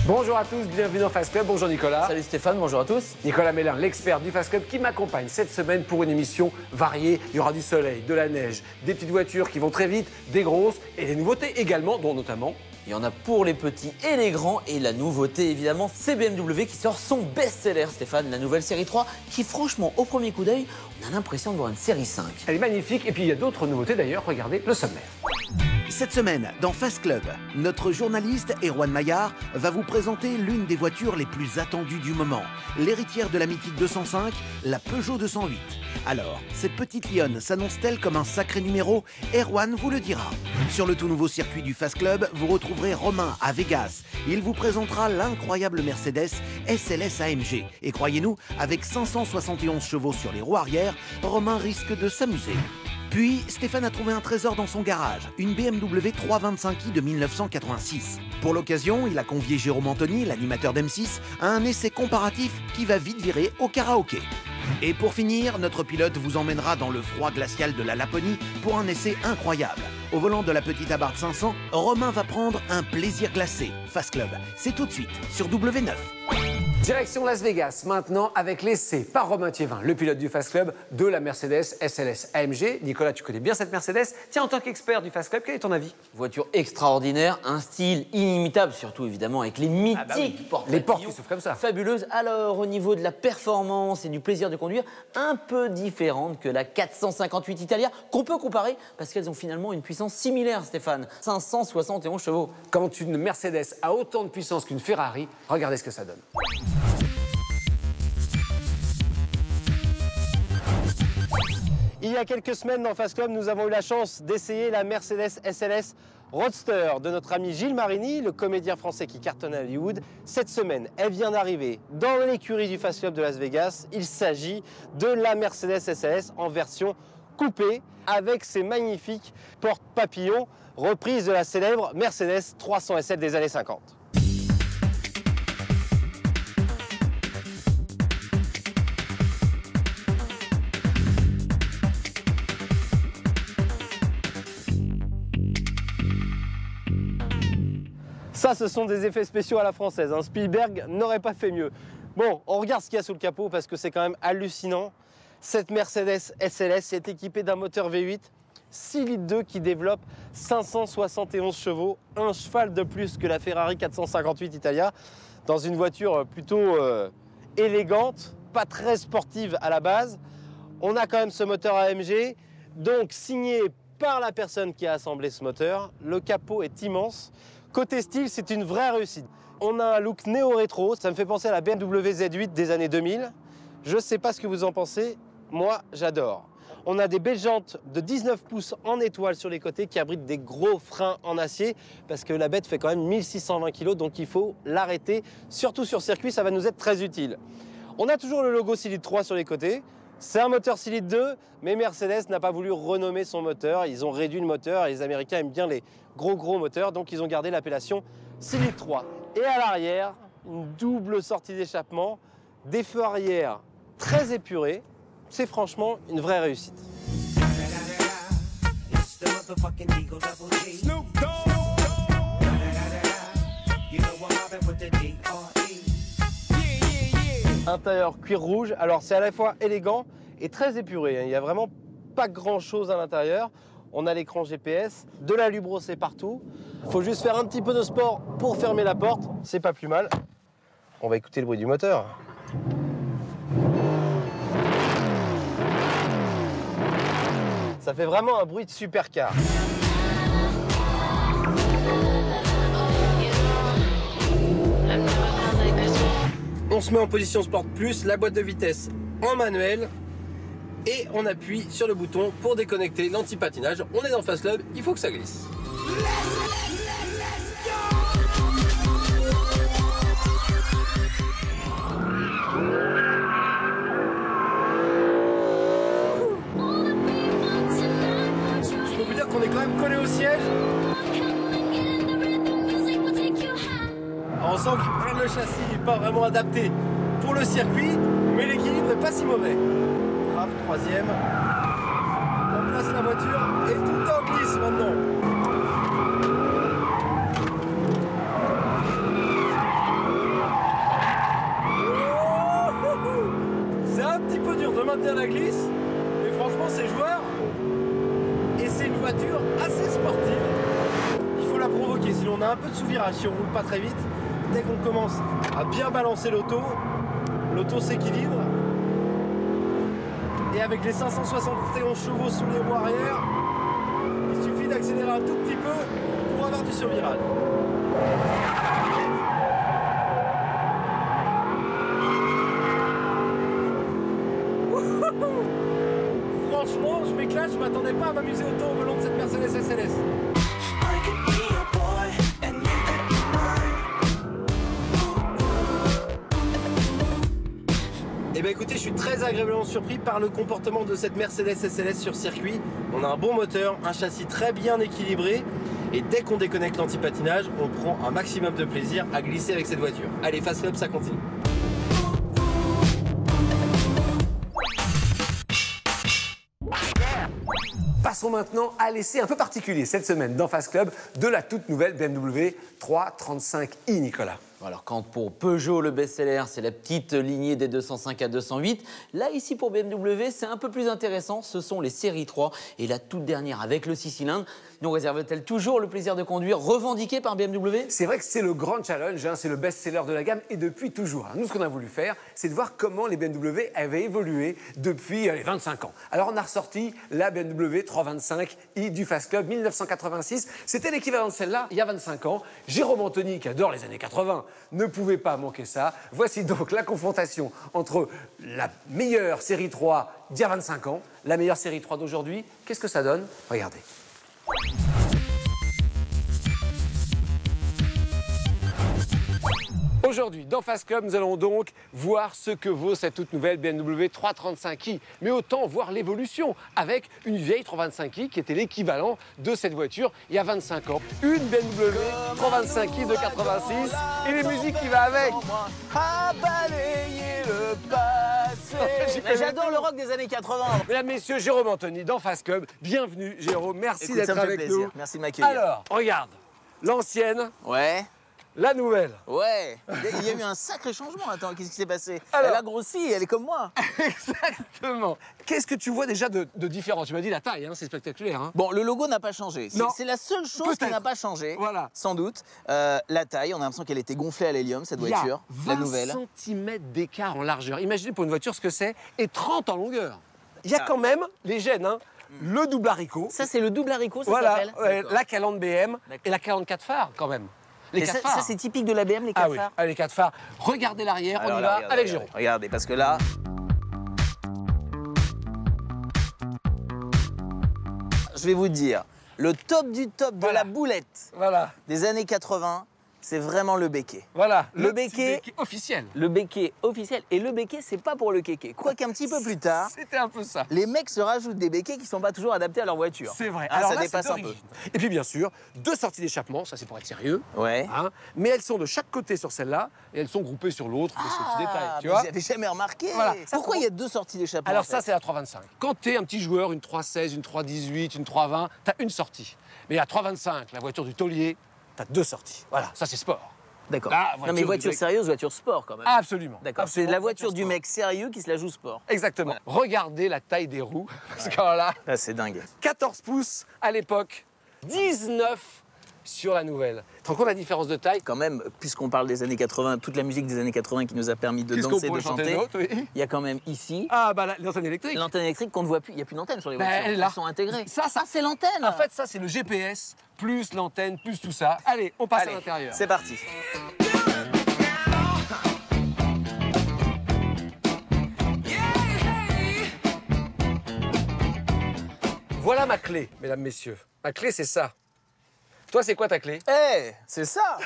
Bonjour à tous, bienvenue dans Fast Club. Bonjour Nicolas. Salut Stéphane, bonjour à tous. Nicolas Mélin, l'expert du Fast Club qui m'accompagne cette semaine pour une émission variée. Il y aura du soleil, de la neige, des petites voitures qui vont très vite, des grosses et des nouveautés également, dont notamment... Il y en a pour les petits et les grands. Et la nouveauté, évidemment, c'est BMW qui sort son best-seller, Stéphane, la nouvelle série 3, qui franchement, au premier coup d'œil, on a l'impression de voir une série 5. Elle est magnifique et puis il y a d'autres nouveautés d'ailleurs, regardez le sommaire. Cette semaine, dans Fast Club, notre journaliste Erwan Maillard va vous présenter l'une des voitures les plus attendues du moment, l'héritière de la mythique 205, la Peugeot 208. Alors, cette petite lionne s'annonce-t-elle comme un sacré numéro? Erwan vous le dira. Sur le tout nouveau circuit du Fast Club, vous retrouverez Romain à Vegas. Il vous présentera l'incroyable Mercedes SLS AMG. Et croyez-nous, avec 571 chevaux sur les roues arrière, Romain risque de s'amuser. Puis, Stéphane a trouvé un trésor dans son garage, une BMW 325i de 1986. Pour l'occasion, il a convié Jérôme Anthony, l'animateur d'M6, à un essai comparatif qui va vite virer au karaoké. Et pour finir, notre pilote vous emmènera dans le froid glacial de la Laponie pour un essai incroyable. Au volant de la petite Abarth 500, Romain va prendre un plaisir glacé. Fast Club, c'est tout de suite sur W9. Direction Las Vegas maintenant avec l'essai par Romain Thiévin, le pilote du Fast Club de la Mercedes SLS AMG. Nicolas, tu connais bien cette Mercedes. Tiens, en tant qu'expert du Fast Club, quel est ton avis? Voiture extraordinaire, un style inimitable, surtout évidemment avec les mythiques portes. Les portes qui s'ouvrent comme ça. Fabuleuses. Alors, au niveau de la performance et du plaisir de conduire, un peu différente que la 458 Italia, qu'on peut comparer parce qu'elles ont finalement une puissance similaire, Stéphane. 571 chevaux. Quand une Mercedes a autant de puissance qu'une Ferrari, regardez ce que ça donne. Il y a quelques semaines dans Fast Club, nous avons eu la chance d'essayer la Mercedes SLS Roadster de notre ami Gilles Marini, le comédien français qui cartonne à Hollywood. Cette semaine, elle vient d'arriver dans l'écurie du Fast Club de Las Vegas. Il s'agit de la Mercedes SLS en version coupée avec ses magnifiques portes papillons, reprise de la célèbre Mercedes 300 SL des années 50. Ça, ce sont des effets spéciaux à la française. Hein. Spielberg n'aurait pas fait mieux. Bon, on regarde ce qu'il y a sous le capot parce que c'est quand même hallucinant. Cette Mercedes SLS est équipée d'un moteur V8 6 litres 2 qui développe 571 chevaux, un cheval de plus que la Ferrari 458 Italia, dans une voiture plutôt élégante, pas très sportive à la base. On a quand même ce moteur AMG, donc signé par la personne qui a assemblé ce moteur. Le capot est immense. Côté style, c'est une vraie réussite. On a un look néo-rétro, ça me fait penser à la BMW Z8 des années 2000. Je ne sais pas ce que vous en pensez, moi j'adore. On a des belles jantes de 19 pouces en étoile sur les côtés qui abritent des gros freins en acier parce que la bête fait quand même 1620 kg, donc il faut l'arrêter. Surtout sur circuit, ça va nous être très utile. On a toujours le logo 6 litres 3 sur les côtés. C'est un moteur 6 litres 2, mais Mercedes n'a pas voulu renommer son moteur. Ils ont réduit le moteur et les Américains aiment bien les gros moteurs, donc ils ont gardé l'appellation 6 litres 3. Et à l'arrière, une double sortie d'échappement, des feux arrière très épurés. C'est franchement une vraie réussite. Intérieur cuir rouge, alors c'est à la fois élégant et très épuré. Il n'y a vraiment pas grand chose à l'intérieur. On a l'écran GPS, de l'alu brossé partout. Il faut juste faire un petit peu de sport pour fermer la porte, c'est pas plus mal. On va écouter le bruit du moteur. Ça fait vraiment un bruit de supercar. On se met en position Sport Plus, la boîte de vitesse en manuel et on appuie sur le bouton pour déconnecter l'anti-patinage. On est dans Fast Club, il faut que ça glisse. Je peux vous dire qu'on est quand même collé au siège. On sent que le châssis n'est pas vraiment adapté pour le circuit, mais l'équilibre n'est pas si mauvais. Grave, troisième. On place la voiture et tout en glisse maintenant. maintenir la glisse, mais franchement c'est joueur. Et c'est une voiture assez sportive. Il faut la provoquer, sinon on a un peu de sous-virage si on roule pas très vite. Dès qu'on commence à bien balancer l'auto s'équilibre. Et avec les 571 chevaux sous les roues arrière, il suffit d'accélérer un tout petit peu pour avoir du survirage. Franchement, je m'éclate, je m'attendais pas à m'amuser autant au volant de cette Mercedes SLS. Eh bien écoutez, je suis très agréablement surpris par le comportement de cette Mercedes SLS sur circuit. On a un bon moteur, un châssis très bien équilibré. Et dès qu'on déconnecte l'anti-patinage, on prend un maximum de plaisir à glisser avec cette voiture. Allez, Fast Club, ça continue. Passons maintenant à l'essai un peu particulier cette semaine dans Fast Club de la toute nouvelle BMW 335i, Nicolas. Alors quand pour Peugeot le best-seller c'est la petite lignée des 205 à 208, là ici pour BMW c'est un peu plus intéressant, ce sont les séries 3 et la toute dernière avec le 6 cylindres nous réserve-t-elle toujours le plaisir de conduire revendiqué par BMW? C'est vrai que c'est le grand challenge, hein, c'est le best-seller de la gamme et depuis toujours. Alors, nous ce qu'on a voulu faire c'est de voir comment les BMW avaient évolué depuis les 25 ans. Alors on a ressorti la BMW 325i du Fast Club 1986, c'était l'équivalent de celle-là il y a 25 ans. Jérôme Anthony qui adore les années 80 ne pouvait pas manquer ça. Voici donc la confrontation entre la meilleure série 3 d'il y a 25 ans, la meilleure série 3 d'aujourd'hui. Qu'est-ce que ça donne? Regardez. Aujourd'hui, dans Fast Club, nous allons donc voir ce que vaut cette toute nouvelle BMW 335i. Mais autant voir l'évolution avec une vieille 325i qui était l'équivalent de cette voiture il y a 25 ans. Une BMW 325i de 86 et les musiques qui va avec. À balayer le passé. J'adore le rock des années 80. Mesdames, messieurs, Jérôme Anthony dans Fast Club. Bienvenue, Jérôme. Merci d'être avec plaisir. nous. Merci de m'accueillir. Alors, regarde, l'ancienne, Ouais. la nouvelle. Ouais, il y a eu un sacré changement. Attends, qu'est-ce qui s'est passé? Alors... Elle a grossi, elle est comme moi. Exactement. Qu'est-ce que tu vois déjà de différent? Tu m'as dit la taille, hein, c'est spectaculaire. Hein. Bon, le logo n'a pas changé. Non. C'est la seule chose qui n'a pas changé, voilà. sans doute. La taille, on a l'impression qu'elle était gonflée à l'hélium, cette voiture, la nouvelle. 20 cm d'écart en largeur. Imaginez pour une voiture ce que c'est, et 30 en longueur. Il y a quand même les gènes, hein. Le double haricot. Ça, c'est le double haricot, ça voilà, s'appelle la calandre BM et la 44 phares quand même. Les 4 phares. Ça, c'est typique de la BM, les 4 ah oui, phares. Les 4 phares. Regardez l'arrière, on y va avec Jérôme. Regardez, parce que là... Je vais vous dire, le top du top de la boulette des années 80, c'est vraiment le béquet. Voilà, le béquet officiel. Le béquet officiel. Et le béquet, c'est pas pour le kéké. Quoique un petit peu plus tard, c'était un peu ça. Les mecs se rajoutent des béquets qui sont pas toujours adaptés à leur voiture. C'est vrai. Ah, alors ça là, dépasse un peu. Et puis bien sûr, 2 sorties d'échappement, ça c'est pour être sérieux. Ouais. Hein, mais elles sont de chaque côté sur celle-là et elles sont groupées sur l'autre. C'est ce petit détail. Tu vois? J'avais jamais remarqué. Voilà. Pourquoi il y a 2 sorties d'échappement? Alors ça, c'est la 325. Quand tu es un petit joueur, une 316, une 318, une 320, tu as une sortie. Mais la 325, la voiture du taulier, tu as 2 sorties. Voilà, ça c'est sport. D'accord. Non mais voiture sérieuse, voiture sport quand même. Absolument. D'accord. C'est la voiture du mec sérieux qui se la joue sport. Exactement. Voilà. Regardez la taille des roues. Parce que là, c'est dingue. 14 pouces à l'époque, 19 sur la nouvelle. Tu te rends compte la différence de taille? Quand même, puisqu'on parle des années 80, toute la musique des années 80 qui nous a permis de danser, de chanter, il y a quand même ici... Ah, bah l'antenne électrique. L'antenne électrique qu'on ne voit plus. Il n'y a plus d'antenne sur les voitures. Elle est là. Elles sont intégrées. Ça c'est l'antenne. En fait, ça, c'est le GPS, plus l'antenne, plus tout ça. Allez, on passe à l'intérieur. C'est parti. Voilà ma clé, mesdames, messieurs. Ma clé, c'est ça. Toi, c'est quoi ta clé? C'est ça.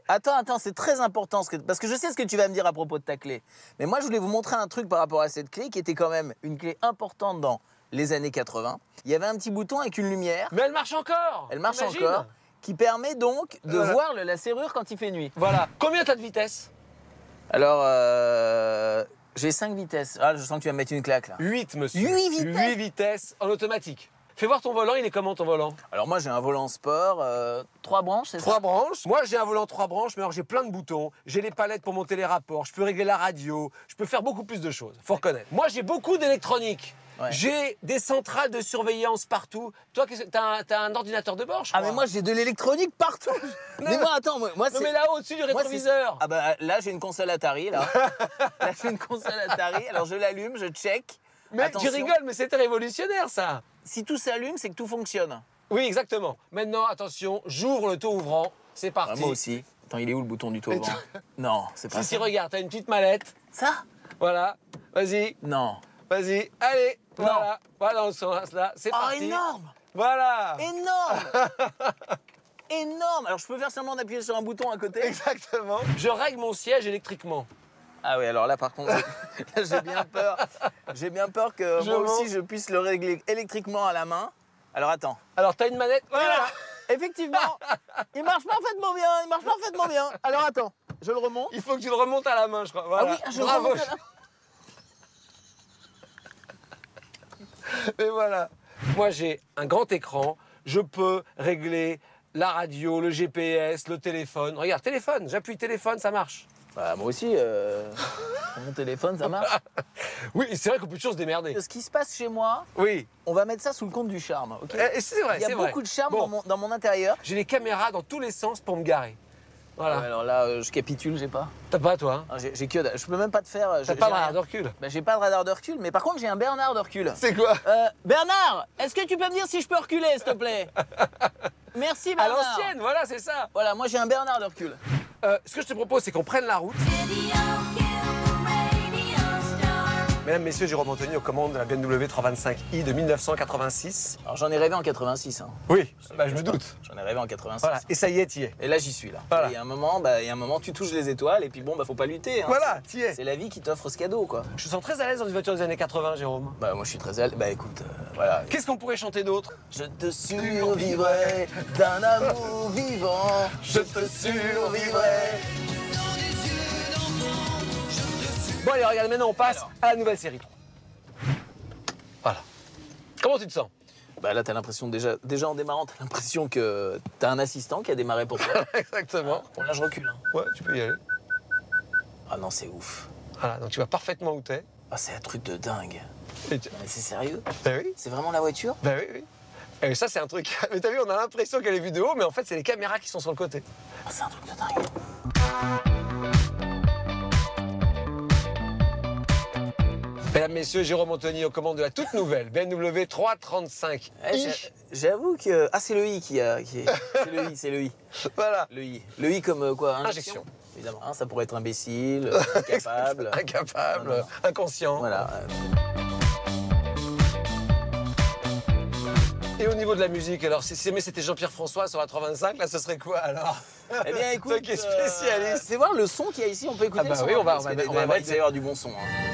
Attends, c'est très important parce que je sais ce que tu vas me dire à propos de ta clé. Mais moi, je voulais vous montrer un truc par rapport à cette clé qui était quand même une clé importante dans les années 80. Il y avait un petit bouton avec une lumière. Mais elle marche encore. Elle marche encore, qui permet donc de voir la serrure quand il fait nuit. Voilà. Combien t'as de vitesse? Alors, j'ai 5 vitesses. Ah, je sens que tu vas me mettre une claque là. 8, monsieur. 8 vitesses. 8 vitesses en automatique. Fais voir ton volant, il est comment ton volant? Alors moi j'ai un volant sport, 3 branches, c'est ça? 3 branches. Moi j'ai un volant 3 branches, mais alors j'ai plein de boutons. J'ai les palettes pour monter les rapports, je peux régler la radio, je peux faire beaucoup plus de choses, faut reconnaître. Moi j'ai beaucoup d'électronique. Ouais. J'ai des centrales de surveillance partout. Toi, t'as un ordinateur de bord, je crois. Ah mais moi j'ai de l'électronique partout. Mais moi attends, moi Non c'est... mais là-haut, au-dessus du rétroviseur. Ah bah là j'ai une console Atari là. Là j'ai une console Atari, alors je l'allume, je check. Mais Attention. tu rigoles, mais c'était révolutionnaire ça. Si tout s'allume, c'est que tout fonctionne. Oui, exactement. Maintenant, attention, j'ouvre le taux ouvrant. C'est parti. Ah, moi aussi. Attends, il est où le bouton du taux ouvrant? Non, c'est pas Si, ça. regarde, t'as une petite mallette. Ça? Voilà. Vas-y, Non. vas-y. Allez, voilà. Voilà dans le sens là. C'est Oh, parti. énorme! Voilà. Énorme! Énorme! Alors je peux faire seulement d'appuyer sur un bouton à côté? Exactement. Je règle mon siège électriquement. Ah oui, alors là par contre, là, j'ai bien peur. J'ai bien peur que moi aussi je puisse le régler électriquement à la main. Alors attends. Alors, t'as une manette. Voilà. Effectivement, il marche parfaitement bien, il marche parfaitement bien. Alors attends, je le remonte. Il faut que tu le remontes à la main, je crois. Voilà. Ah oui, je le Bravo. remonte à la main. Et voilà. Moi, j'ai un grand écran. Je peux régler la radio, le GPS, le téléphone. Regarde, téléphone. J'appuie téléphone, ça marche. Bah, moi aussi, mon téléphone, ça marche. Oui, c'est vrai qu'on peut toujours se démerder. Ce qui se passe chez moi, Oui. on va mettre ça sous le compte du charme, ok? C'est vrai, Il y a c'est vrai. beaucoup de charme Bon. dans mon intérieur. J'ai les caméras dans tous les sens pour me garer. Voilà. Ouais, alors là, je capitule, j'ai pas. T'as pas, toi, hein? Ah, j'ai que dalle. Je peux même pas te faire. T'as pas de radar de recul? Bah, j'ai pas de radar de recul, mais par contre, j'ai un Bernard de recul. C'est quoi? Bernard, est-ce que tu peux me dire si je peux reculer, s'il te plaît? Merci, À Bernard. l'ancienne, voilà, c'est ça. Voilà, moi j'ai un Bernard de recul. Ce que je te propose, c'est qu'on prenne la route. Mesdames, messieurs, Jérôme Anthony aux commandes de la BMW 325i de 1986. Alors j'en ai rêvé en 86. Hein. Oui, bah, je me doute. J'en ai rêvé en 86. Voilà, et ça y est, t'y es. Et là, j'y suis là. Voilà. Et il y a un moment, tu touches les étoiles et puis bon, bah faut pas lutter. Hein. Voilà, t'y es. C'est la vie qui t'offre ce cadeau, quoi. Je me sens très à l'aise dans une voiture des années 80, Jérôme. Bah moi je suis très à l'aise. Bah écoute, voilà. Qu'est-ce qu'on pourrait chanter d'autre? Je te survivrai d'un amour vivant. Je te survivrai. Bon, allez, regarde, maintenant on passe à la nouvelle série 3. Voilà. Comment tu te sens? Bah là, t'as l'impression, déjà en démarrant, t'as l'impression que t'as un assistant qui a démarré pour toi. Exactement. Bon, là, je recule. Hein. Ouais, tu peux y aller. Ah non, c'est ouf. Voilà, donc tu vois parfaitement où t'es. Ah, c'est un truc de dingue. Et tu- Non, mais c'est sérieux? Ben oui, C'est vraiment la voiture? ben oui, oui. Et ça, c'est un truc. Mais t'as vu, on a l'impression qu'elle est vue de haut, mais en fait, c'est les caméras qui sont sur le côté. Ah, c'est un truc de dingue. Mesdames, messieurs, Jérôme Anthony aux commandes de la toute nouvelle BMW 335i. J'avoue que... Ah, c'est le i qui est... C'est le i, c'est le i. Voilà. Le i. Le i comme quoi? Injection. Évidemment. Hein, ça pourrait être imbécile, incapable. Incapable, Non, non. inconscient. Voilà. Et au niveau de la musique, alors, si jamais c'était Jean-Pierre François sur la 325, là, ce serait quoi alors? Eh bien, écoute... Toi qui es spécialiste. Fais voir le son qu'il y a ici, on peut écouter Ah bah le son. oui, on va parce qu'il mettre- doit on va y avoir du bon son. Hein.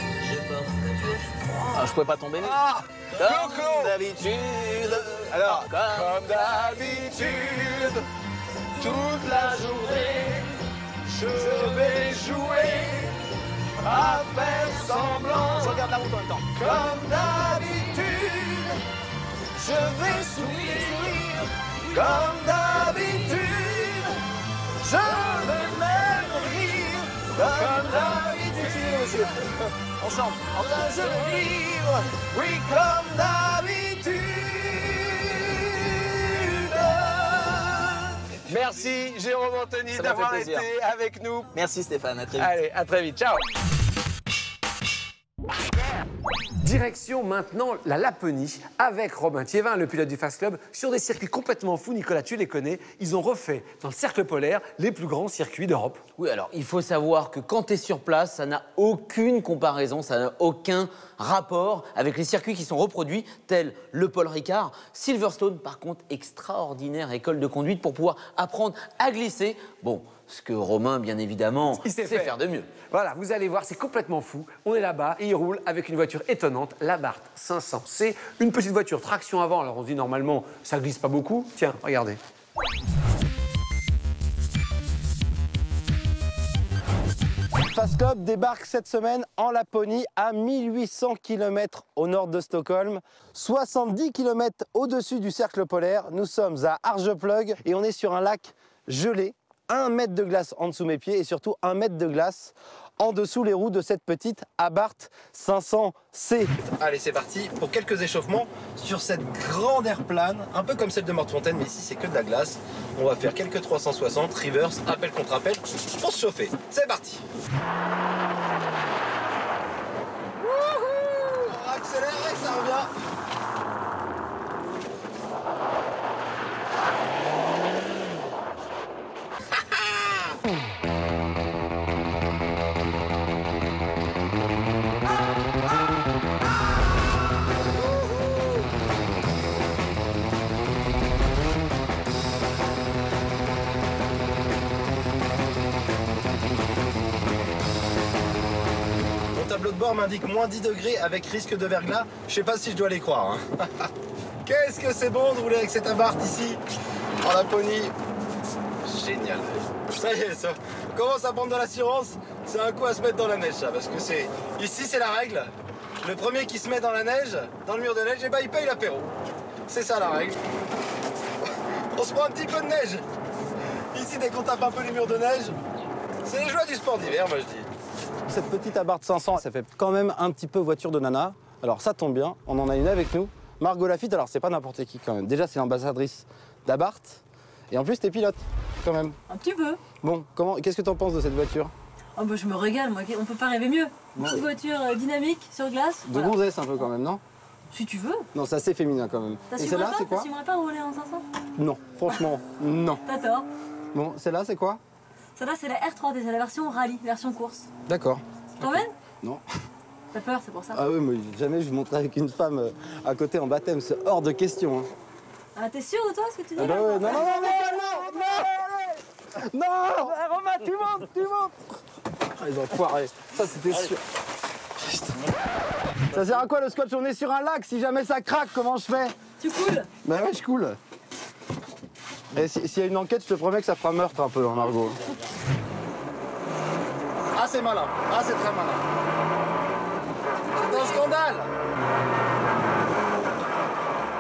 Ah, je pouvais pas tomber. Ah, Comme Clo-Clo. d'habitude. Alors, Comme comme d'habitude, toute la journée, je vais jouer à faire semblant. Je regarde la route en même temps. Comme d'habitude, je vais sourire. Comme d'habitude, je vais même rire. Comme d'habitude, Monsieur, on chante. je vais rire. Oui, comme d'habitude. Merci Jérôme Anthony Ça m'a d'avoir fait été plaisir. avec nous. Merci Stéphane, à très vite. Allez, à très vite. Ciao. Direction maintenant la Laponie avec Robin Thiévin, le pilote du Fast Club, sur des circuits complètement fous. Nicolas, tu les connais. Ils ont refait dans le cercle polaire les plus grands circuits d'Europe. Oui, alors il faut savoir que quand tu es sur place, ça n'a aucune comparaison, ça n'a aucun rapport avec les circuits qui sont reproduits, tels le Paul Ricard. Silverstone, par contre, extraordinaire école de conduite pour pouvoir apprendre à glisser. Bon, ce que Romain, bien évidemment, Il sait sait faire. faire de mieux. Voilà, vous allez voir, c'est complètement fou. On est là-bas et il roule avec une voiture étonnante, l'Abarth 500. C'est une petite voiture traction avant. Alors on se dit normalement, ça glisse pas beaucoup. Tiens, regardez. Fast Club débarque cette semaine en Laponie, à 1800 km au nord de Stockholm, 70 km au-dessus du cercle polaire. Nous sommes à Arjeplog et on est sur un lac gelé, 1 mètre de glace en dessous mes pieds et surtout 1 mètre de glace en dessous les roues de cette petite Abarth 500C. Allez, c'est parti pour quelques échauffements sur cette grande airplane, un peu comme celle de Mortefontaine, mais ici c'est que de la glace. On va faire quelques 360, reverse, appel contre appel pour se chauffer. C'est parti. Wouhou, on va accélérer, ça revient. Mon tableau de bord m'indique moins 10 degrés avec risque de verglas. Je sais pas si je dois les croire. Hein. Qu'est-ce que c'est bon de rouler avec cette Abarth ici, en Laponie. Génial. Ça y est, ça. On commence à prendre de l'assurance. C'est un coup à se mettre dans la neige, ça. Parce que c'est... Ici, c'est la règle. Le premier qui se met dans la neige, dans le mur de neige, eh ben, il paye l'apéro. C'est ça la règle. On se prend un petit peu de neige. Ici, dès qu'on tape un peu les murs de neige, c'est les joies du sport d'hiver, moi je dis. Cette petite Abarth 500, ça fait quand même un petit peu voiture de nana. Alors ça tombe bien, on en a une avec nous. Margot Lafitte, alors c'est pas n'importe qui quand même. Déjà, c'est l'ambassadrice d'Abarth. Et en plus, t'es pilote, quand même. Un petit peu. Bon, qu'est-ce que t'en penses de cette voiture? Oh bah je me régale, moi, on peut pas rêver mieux. Une petite voiture dynamique, sur glace. De gonzesse un peu quand même, non? Si tu veux. Non, c'est assez féminin quand même. Et celle-là, c'est quoi? T'assumerais pas rouler en 500? Non, franchement, non. T'as tort. Bon, celle-là, c'est quoi? Celle-là, c'est la R3D, c'est la version rallye, version course. D'accord. T'emmènes? Non. T'as peur, c'est pour ça. Ah oui, mais jamais je monterai avec une femme à côté en baptême, c'est hors de question. Hein. Ah, t'es sûr de toi, ce que tu dis Ah bah là? ouais, non, non, non, non, non, non, Romain, tu montes, tu montes. Ah, ils ont foiré, ça c'était sûr. Putain. Ça sert à quoi le scotch? On est sur un lac, si jamais ça craque, comment je fais? Tu coules? Bah ouais, je coule. Et s'il y a une enquête, je te promets que ça fera meurtre un peu, hein, Margot. Ah, c'est malin, ah, c'est très malin. C'est un scandale.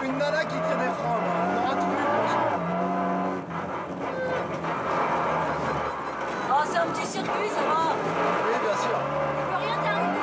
Une nana qui tire des freins, on aura tout vu, franchement. Ah, c'est un petit circuit, ça va. Oui, bien sûr. Il peut rien t'arriver.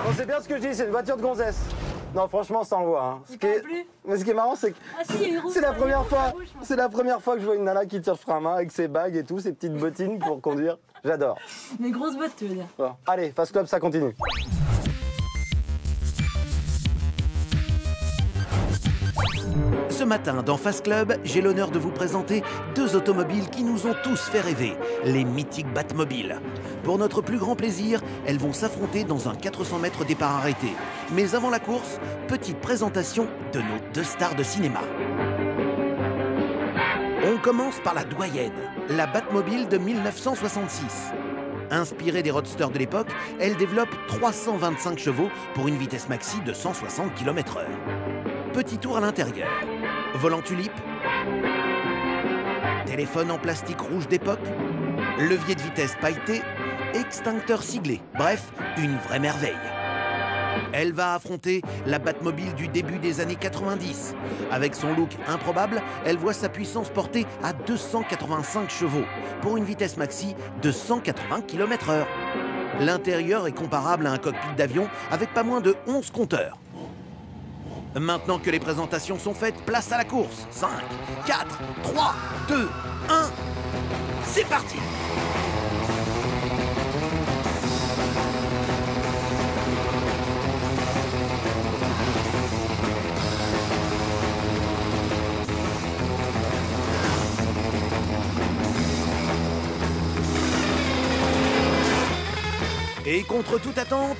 Bon, c'est bien ce que je dis, c'est une voiture de gonzesse. Non, franchement, ça envoie. Hein. Mais ce qui est marrant, c'est que c'est la première fois que je vois une nana qui tire le frein à main avec ses bagues et tout, ses petites bottines pour conduire. J'adore. Mes grosses bottes, tu veux dire. Bon, allez, Fast Club, ça continue. Ce matin, dans Fast Club, j'ai l'honneur de vous présenter deux automobiles qui nous ont tous fait rêver, les mythiques Batmobiles. Pour notre plus grand plaisir, elles vont s'affronter dans un 400 mètres départ arrêté. Mais avant la course, petite présentation de nos deux stars de cinéma. On commence par la doyenne, la Batmobile de 1966. Inspirée des roadsters de l'époque, elle développe 325 chevaux pour une vitesse maxi de 160 km/h. Petit tour à l'intérieur. Volant tulipe, téléphone en plastique rouge d'époque, levier de vitesse pailleté, extincteur siglé. Bref, une vraie merveille. Elle va affronter la Batmobile du début des années 90. Avec son look improbable, elle voit sa puissance portée à 285 chevaux pour une vitesse maxi de 180 km/h. L'intérieur est comparable à un cockpit d'avion avec pas moins de 11 compteurs. Maintenant que les présentations sont faites, place à la course. 5, 4, 3, 2, 1, c'est parti! Et contre toute attente,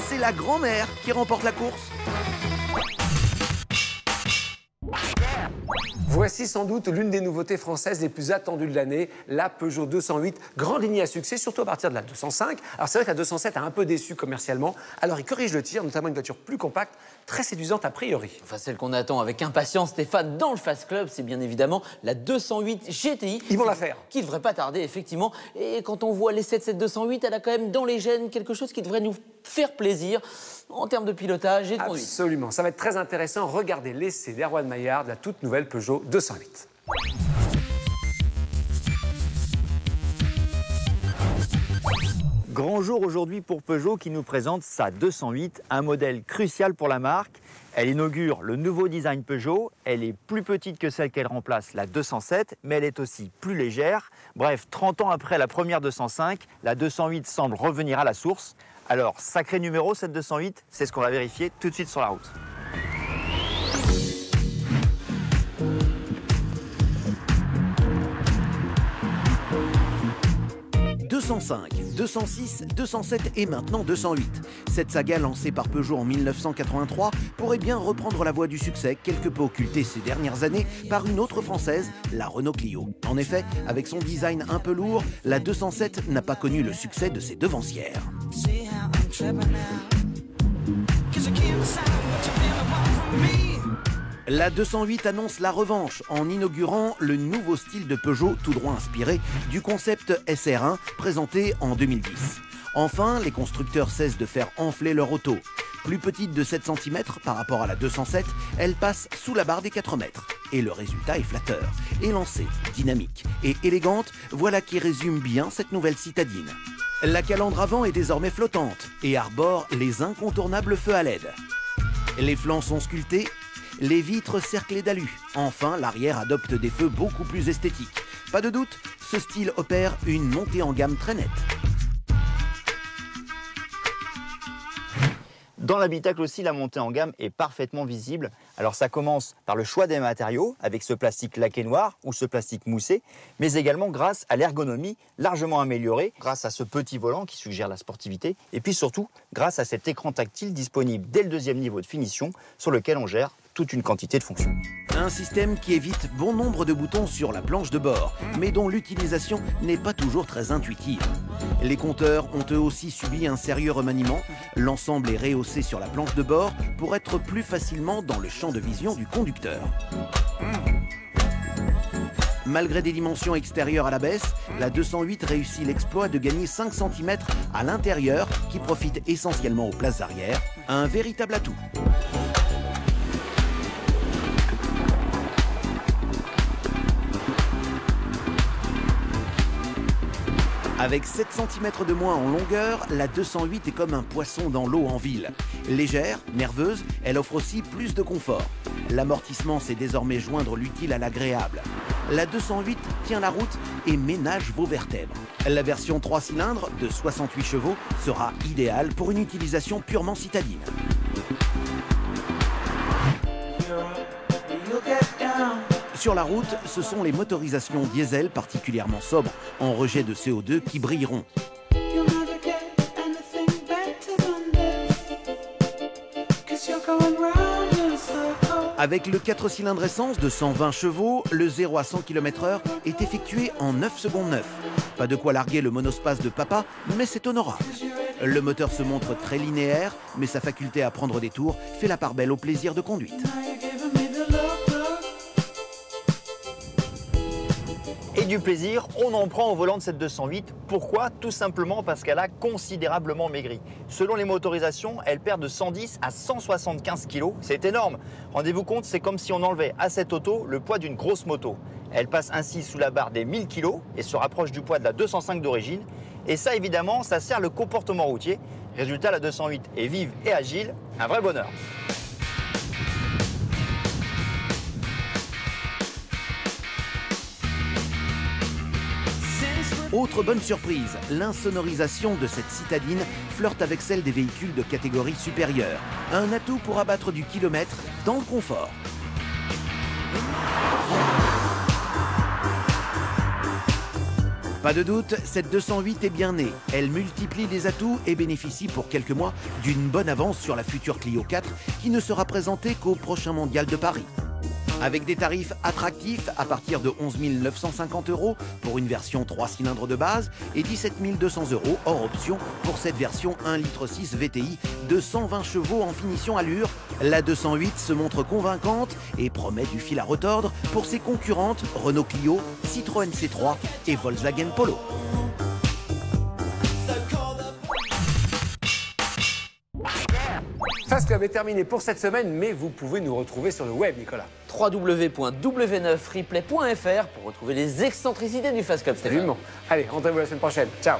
c'est la grand-mère qui remporte la course. Voici sans doute l'une des nouveautés françaises les plus attendues de l'année, la Peugeot 208. Grande lignée à succès, surtout à partir de la 205. Alors c'est vrai que la 207 a un peu déçu commercialement. Alors il corrige le tir, notamment une voiture plus compacte, très séduisante a priori. Enfin, celle qu'on attend avec impatience, Stéphane, dans le Fast Club, c'est bien évidemment la 208 GTI. Ils vont la faire. Qui devrait pas tarder, effectivement. Et quand on voit l'essai de cette 208, elle a quand même dans les gènes quelque chose qui devrait nous faire plaisir en termes de pilotage et de conduite. Absolument, ça va être très intéressant. Regardez l'essai d'Erwan Maillard de la toute nouvelle Peugeot 208. Grand jour aujourd'hui pour Peugeot qui nous présente sa 208, un modèle crucial pour la marque. Elle inaugure le nouveau design Peugeot. Elle est plus petite que celle qu'elle remplace, la 207, mais elle est aussi plus légère. Bref, 30 ans après la première 205, la 208 semble revenir à la source. Alors, sacré numéro cette 208, c'est ce qu'on va vérifier tout de suite sur la route. « 205, 206, 207 et maintenant 208. Cette saga lancée par Peugeot en 1983 pourrait bien reprendre la voie du succès quelque peu occultée ces dernières années par une autre française, la Renault Clio. En effet, avec son design un peu lourd, la 207 n'a pas connu le succès de ses devancières. La 208 annonce la revanche en inaugurant le nouveau style de Peugeot tout droit inspiré du concept SR1 présenté en 2010. Enfin, les constructeurs cessent de faire enfler leur auto. Plus petite de 7 cm par rapport à la 207, elle passe sous la barre des 4 mètres. Et le résultat est flatteur, élancée, dynamique et élégante, voilà qui résume bien cette nouvelle citadine. La calandre avant est désormais flottante et arbore les incontournables feux à LED. Les flancs sont sculptés, les vitres cerclées d'alu. Enfin, l'arrière adopte des feux beaucoup plus esthétiques. Pas de doute, ce style opère une montée en gamme très nette. Dans l'habitacle aussi, la montée en gamme est parfaitement visible. Alors ça commence par le choix des matériaux, avec ce plastique laqué noir ou ce plastique moussé, mais également grâce à l'ergonomie largement améliorée, grâce à ce petit volant qui suggère la sportivité, et puis surtout grâce à cet écran tactile disponible dès le deuxième niveau de finition, sur lequel on gère toute une quantité de fonctions. Un système qui évite bon nombre de boutons sur la planche de bord, mais dont l'utilisation n'est pas toujours très intuitive. Les compteurs ont eux aussi subi un sérieux remaniement. L'ensemble est rehaussé sur la planche de bord pour être plus facilement dans le champ de vision du conducteur. Malgré des dimensions extérieures à la baisse, la 208 réussit l'exploit de gagner 5 cm à l'intérieur qui profite essentiellement aux places arrière. Un véritable atout. Avec 7 cm de moins en longueur, la 208 est comme un poisson dans l'eau en ville. Légère, nerveuse, elle offre aussi plus de confort. L'amortissement sait désormais joindre l'utile à l'agréable. La 208 tient la route et ménage vos vertèbres. La version 3 cylindres de 68 chevaux sera idéale pour une utilisation purement citadine. Sur la route, ce sont les motorisations diesel particulièrement sobres en rejet de CO2 qui brilleront. Avec le 4 cylindres essence de 120 chevaux, le 0 à 100 km/h est effectué en 9 secondes 9. Pas de quoi larguer le monospace de papa, mais c'est honorable. Le moteur se montre très linéaire, mais sa faculté à prendre des tours fait la part belle au plaisir de conduite. Et du plaisir, on en prend au volant de cette 208. Pourquoi? Tout simplement parce qu'elle a considérablement maigri. Selon les motorisations, elle perd de 110 à 175 kg. C'est énorme. Rendez-vous compte, c'est comme si on enlevait à cette auto le poids d'une grosse moto. Elle passe ainsi sous la barre des 1000 kg et se rapproche du poids de la 205 d'origine. Et ça, évidemment, ça sert le comportement routier. Résultat, la 208 est vive et agile. Un vrai bonheur. Autre bonne surprise, l'insonorisation de cette citadine flirte avec celle des véhicules de catégorie supérieure. Un atout pour abattre du kilomètre dans le confort. Pas de doute, cette 208 est bien née. Elle multiplie les atouts et bénéficie pour quelques mois d'une bonne avance sur la future Clio 4 qui ne sera présentée qu'au prochain mondial de Paris. Avec des tarifs attractifs à partir de 11 950 € pour une version 3 cylindres de base et 17 200 € hors option pour cette version 1,6 litre VTI de 120 chevaux en finition allure, la 208 se montre convaincante et promet du fil à retordre pour ses concurrentes Renault Clio, Citroën C3 et Volkswagen Polo. Fast Club est terminé pour cette semaine, mais vous pouvez nous retrouver sur le web, Nicolas. www.w9replay.fr pour retrouver les excentricités du Fast Club, Stéphane. Absolument. Allez, rendez-vous la semaine prochaine. Ciao.